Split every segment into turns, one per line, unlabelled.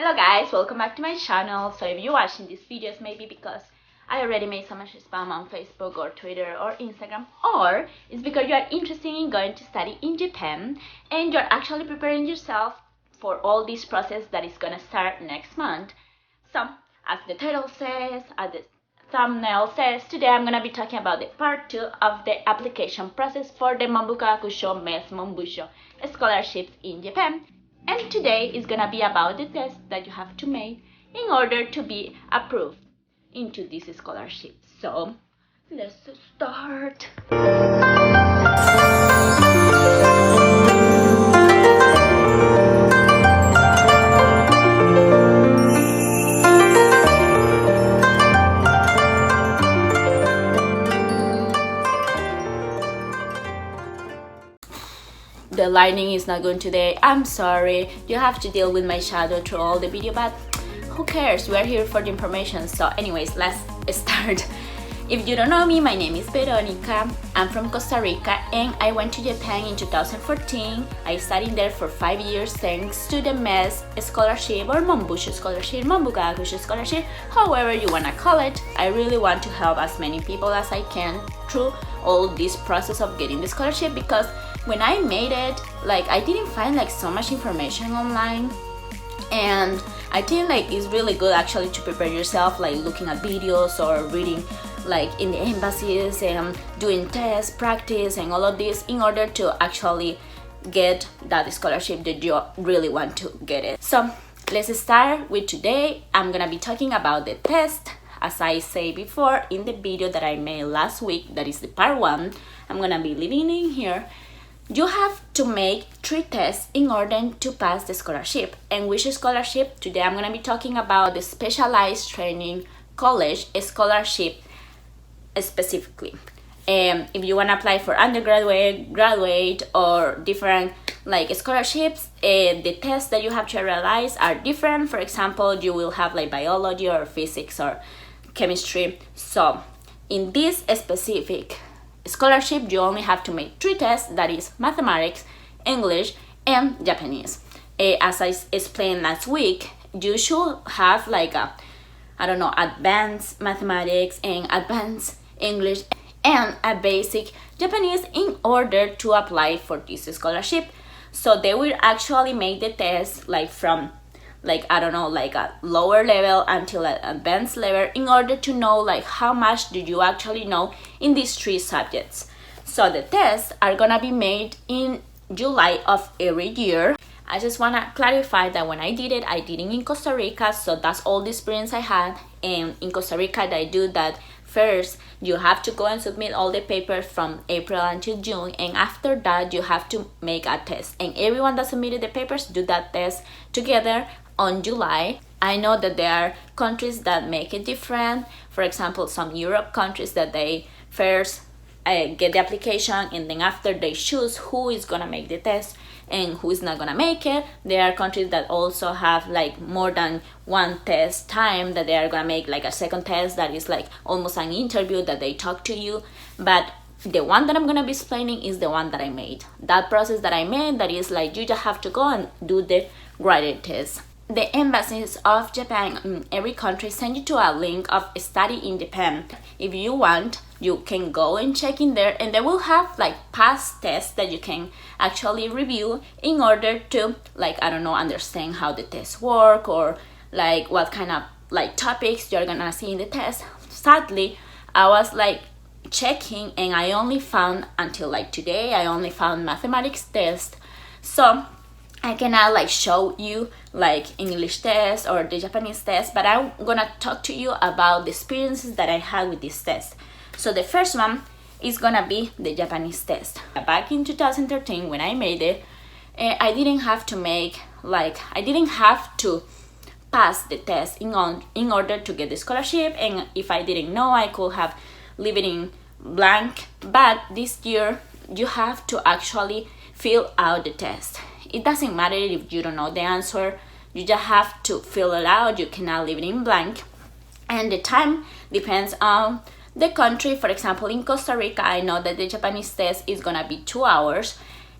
Hello guys, welcome back to my channel. So if you're watching these videos, maybe because I already made so much spam on Facebook or Twitter or Instagram, or it's because you are interested in going to study in Japan and you're actually preparing yourself for all this process that is gonna start next month. So as the title says, as the thumbnail says, today I'm gonna be talking about the part 2 of the application process for the Mambuka Kusho MEXT Monbusho scholarships in Japan. And today is gonna be about the test that you have to make in order to be approved into this scholarship. So let's start. The lighting is not good today. I'm sorry. You have to deal with my shadow through all the video, but who cares? We're here for the information. So anyways, let's start. If you don't know me, my name is Veronica. I'm from Costa Rica and I went to Japan in 2014. I studied there for 5 years thanks to the MEXT scholarship or Monbusho scholarship, Mambuka Kusho scholarship, however you wanna call it. I really want to help as many people as I can through all this process of getting the scholarship, because when I made it, I didn't find so much information online, and I think it's really good actually to prepare yourself, looking at videos or reading in the embassies and doing tests, practice and all of this in order to actually get that scholarship that you really want to get it. So let's start with today. I'm gonna be talking about the test. As I say before in the video that I made last week, that is the part 1, I'm gonna be leaving in here. You have to make 3 tests in order to pass the scholarship. And which scholarship? Today I'm gonna be talking about the Specialized Training College scholarship specifically. If you wanna apply for undergraduate, graduate, or different scholarships, the tests that you have to realize are different. For example, you will have biology or physics or chemistry. So in this specific scholarship, you only have to make 3 tests, that is mathematics, English, and Japanese. As I explained last week, you should have advanced mathematics and advanced English and a basic Japanese in order to apply for this scholarship. So they will actually make the test from a lower level until an advanced level in order to know how much do you actually know in these 3 subjects. So the tests are gonna be made in July of every year. I just wanna clarify that when I did it in Costa Rica, so that's all the experience I had. And in Costa Rica, they do that first. You have to go and submit all the papers from April until June, and after that you have to make a test. And everyone that submitted the papers do that test together on July. I know that there are countries that make it different. For example, some Europe countries that they first get the application and then after they choose who is gonna make the test and who is not gonna make it. There are countries that also have more than 1 test time, that they are gonna make a second test that is almost an interview that they talk to you. But the one that I'm gonna be explaining is the one that I made. That process that I made, that is you just have to go and do the graded test. The embassies of Japan in every country send you to a link of Study in Japan. If you want, you can go and check in there, and they will have past tests that you can actually review in order to understand how the tests work, or what kind of topics you're gonna see in the test. Sadly, I was checking and I only found, until today, I only found mathematics test. So I cannot show you English test or the Japanese test, but I'm gonna talk to you about the experiences that I had with this test. So the first one is gonna be the Japanese test. Back in 2013 when I made it, I didn't have to make I didn't have to pass the test in order to get the scholarship, and if I didn't know, I could have leave it in blank. But this year you have to actually fill out the test. It doesn't matter if you don't know the answer, you just have to fill it out. You cannot leave it in blank. And the time depends on the country. For example, in Costa Rica, I know that the Japanese test is gonna be 2 hours,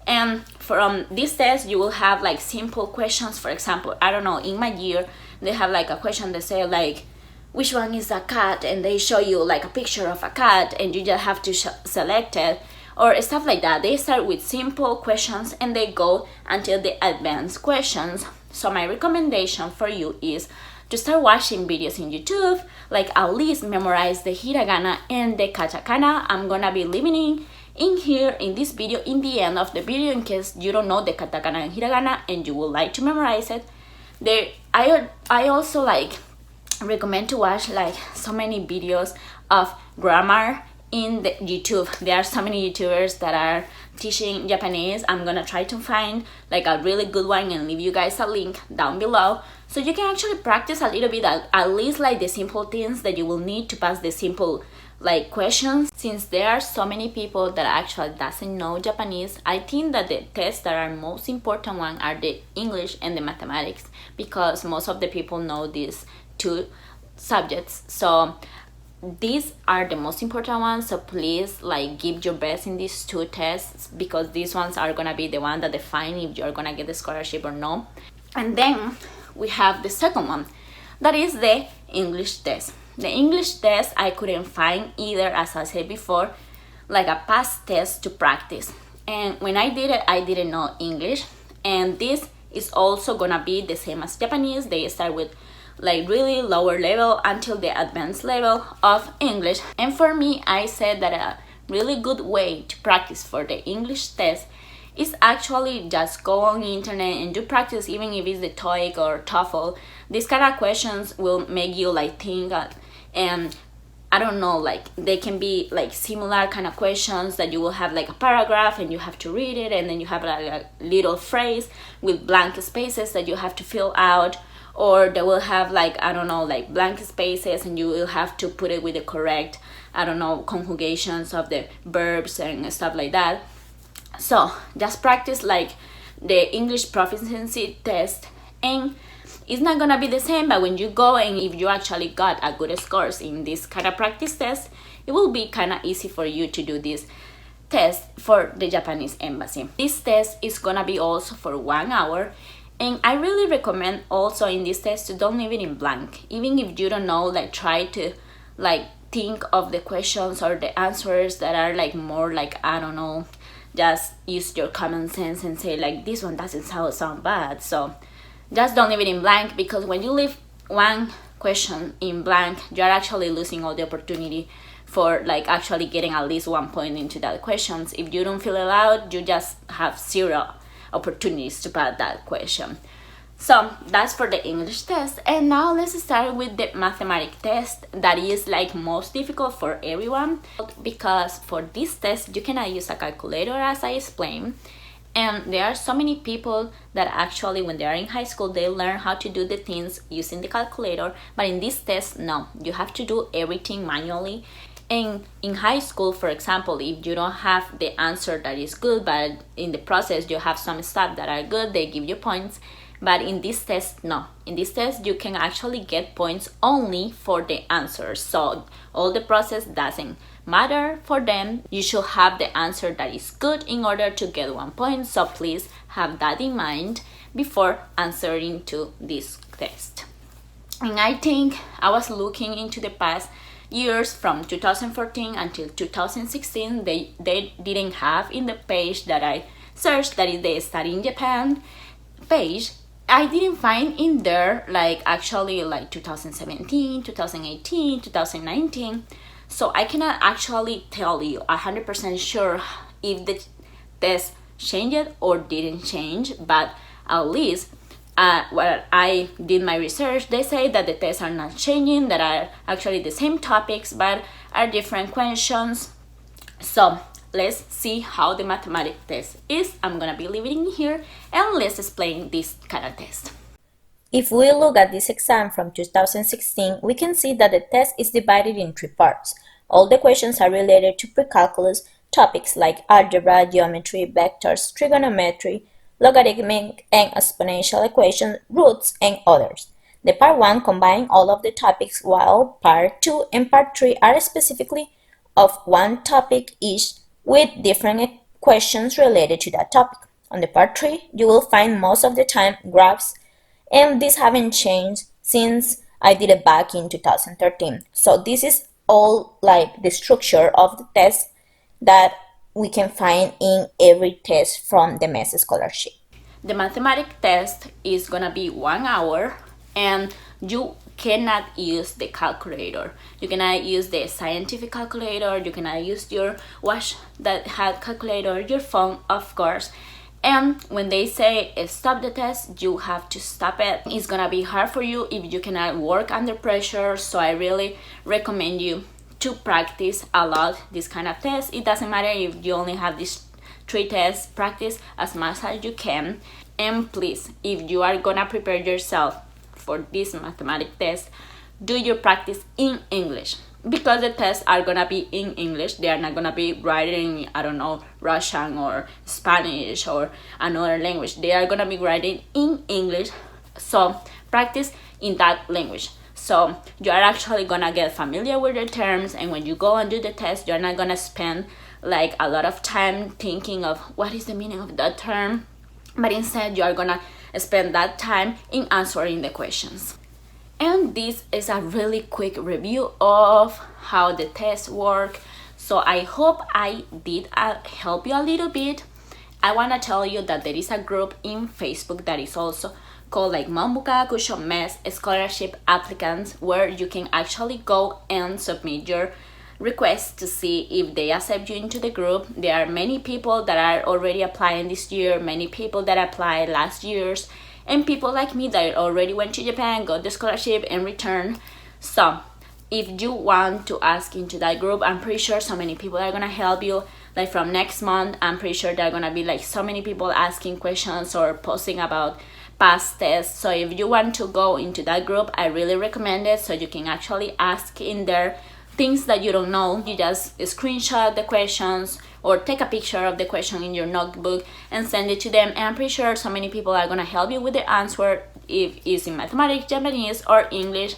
And from this test you will have like simple questions. For example, I don't know, in my year they have like a question that say like which one is a cat, and they show you like a picture of a cat and you just have to select it, or stuff like that. They start with simple questions and they go until the advanced questions. So my recommendation for you is to start watching videos in YouTube, like at least memorize the hiragana and the katakana. I'm gonna be leaving in here in this video in the end of the video in case you don't know the katakana and hiragana and you would like to memorize it. I also like recommend to watch like so many videos of grammar in the YouTube. There are so many YouTubers that are teaching Japanese. I'm gonna try to find like a really good one and leave you guys a link down below so you can actually practice a little bit, at least like the simple things that you will need to pass the simple like questions. Since there are so many people that actually doesn't know Japanese, I think that the tests that are most important one are the English and the mathematics, because most of the people know these two subjects. So these are the most important ones, so please like give your best in these two tests, because these ones are gonna be the one that define if you're gonna get the scholarship or no. And then we have the second one, that is the English test. The English test I couldn't find either, as I said before, like a past test to practice, and when I did it I didn't know English. And this is also gonna be the same as Japanese. They start with like really lower level until the advanced level of English. And for me, I said that a really good way to practice for the English test is actually just go on the internet and do practice, even if it's the TOEIC or TOEFL. These kind of questions will make you like think, and I don't know, like they can be like similar kind of questions that you will have like a paragraph and you have to read it, and then you have like a little phrase with blank spaces that you have to fill out, or they will have like, I don't know, like blank spaces and you will have to put it with the correct, I don't know, conjugations of the verbs and stuff like that. So just practice like the English proficiency test, and it's not gonna be the same, but when you go and if you actually got a good scores in this kind of practice test, it will be kind of easy for you to do this test for the Japanese embassy. This test is gonna be also for 1 hour, and I really recommend also in this test to don't leave it in blank. Even if you don't know, like try to like think of the questions or the answers that are like more like, I don't know, just use your common sense and say like this one doesn't sound bad. So just don't leave it in blank, because when you leave one question in blank, you're actually losing all the opportunity for like actually getting at least 1 point into that questions. If you don't fill it out, you just have 0 opportunities to pass that question. So that's for the English test. And now let's start with the mathematics test, that is like most difficult for everyone, because for this test you cannot use a calculator, as I explained. And there are so many people that actually when they are in high school they learn how to do the things using the calculator, but in this test no, you have to do everything manually. And in high school, for example, if you don't have the answer that is good, but in the process you have some stuff that are good, they give you points. But in this test, no. In this test, you can actually get points only for the answers. So all the process doesn't matter for them. You should have the answer that is good in order to get 1 point. So please have that in mind before answering to this test. And I think I was looking into the past years from 2014 until 2016. They didn't have in the page that I searched, that is the Study in Japan page, I didn't find in there like actually like 2017, 2018, 2019. So I cannot actually tell you 100% sure if the test changed or didn't change, but at least when I did my research, they say that the tests are not changing, that are actually the same topics but are different questions. So let's see how the mathematics test is. I'm gonna be leaving it here and let's explain this kind of test.
If we look at this exam from 2016, we can see that the test is divided in 3 parts. All the questions are related to pre-calculus topics like algebra, geometry, vectors, trigonometry, logarithmic and exponential equations, roots, and others. The part 1 combines all of the topics, while part 2 and part 3 are specifically of one topic each with different questions related to that topic. On the part 3, you will find most of the time graphs, and these haven't changed since I did it back in 2013. So this is all like the structure of the test that we can find in every test from the MEXT scholarship.
The mathematics test is gonna be 1 hour, and you cannot use the calculator. You cannot use the scientific calculator. You cannot use your watch that had calculator, your phone, of course. And when they say stop the test, you have to stop it. It's gonna be hard for you if you cannot work under pressure, so I really recommend you to practice a lot this kind of test. It doesn't matter if you only have these 3 tests, practice as much as you can. And please, if you are gonna prepare yourself for this mathematics test, do your practice in English, because the tests are gonna be in English. They are not gonna be writing, I don't know, Russian or Spanish or another language. They are gonna be writing in English, so practice in that language. So you are actually gonna get familiar with the terms, and when you go and do the test, you're not gonna spend like a lot of time thinking of what is the meaning of that term, but instead you are gonna spend that time in answering the questions. And this is a really quick review of how the tests work. So I hope I did help you a little bit. I want to tell you that there is a group in Facebook that is also called like Mambuka Kusho MEXT Scholarship Applicants, where you can actually go and submit your request to see if they accept you into the group. There are many people that are already applying this year, many people that applied last year's, and people like me that already went to Japan, got the scholarship, and returned. So if you want to ask into that group, I'm pretty sure so many people are gonna help you. Like from next month, I'm pretty sure there are gonna be like so many people asking questions or posting about past tests. So if you want to go into that group, I really recommend it, so you can actually ask in there things that you don't know. You just screenshot the questions or take a picture of the question in your notebook and send it to them, and I'm pretty sure so many people are gonna help you with the answer, if it's in mathematics, Japanese, or English.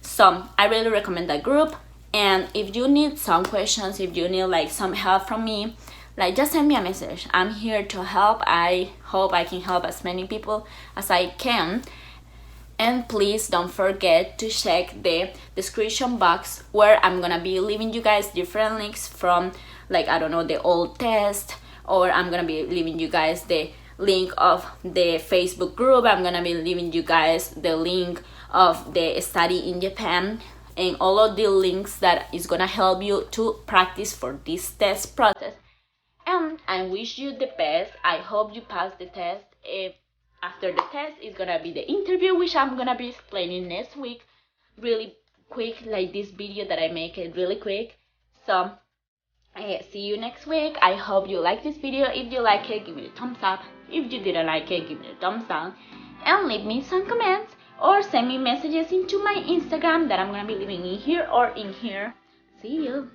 So I really recommend that group. And if you need some questions, if you need like some help from me, like just send me a message. I'm here to help. I hope I can help as many people as I can. And please don't forget to check the description box, where I'm gonna be leaving you guys different links from, like, I don't know, the old test, or I'm gonna be leaving you guys the link of the Facebook group. I'm gonna be leaving you guys the link of the study in Japan, and all of the links that is gonna help you to practice for this test process. And I wish you the best. I hope you pass the test. If after the test is gonna be the interview, which I'm gonna be explaining next week, really quick, like this video that I make it really quick. So see you next week. I hope you like this video. If you like it, give me a thumbs up. If you didn't like it, give me a thumbs down, and leave me some comments or send me messages into my Instagram that I'm gonna be leaving in here or in here. See you.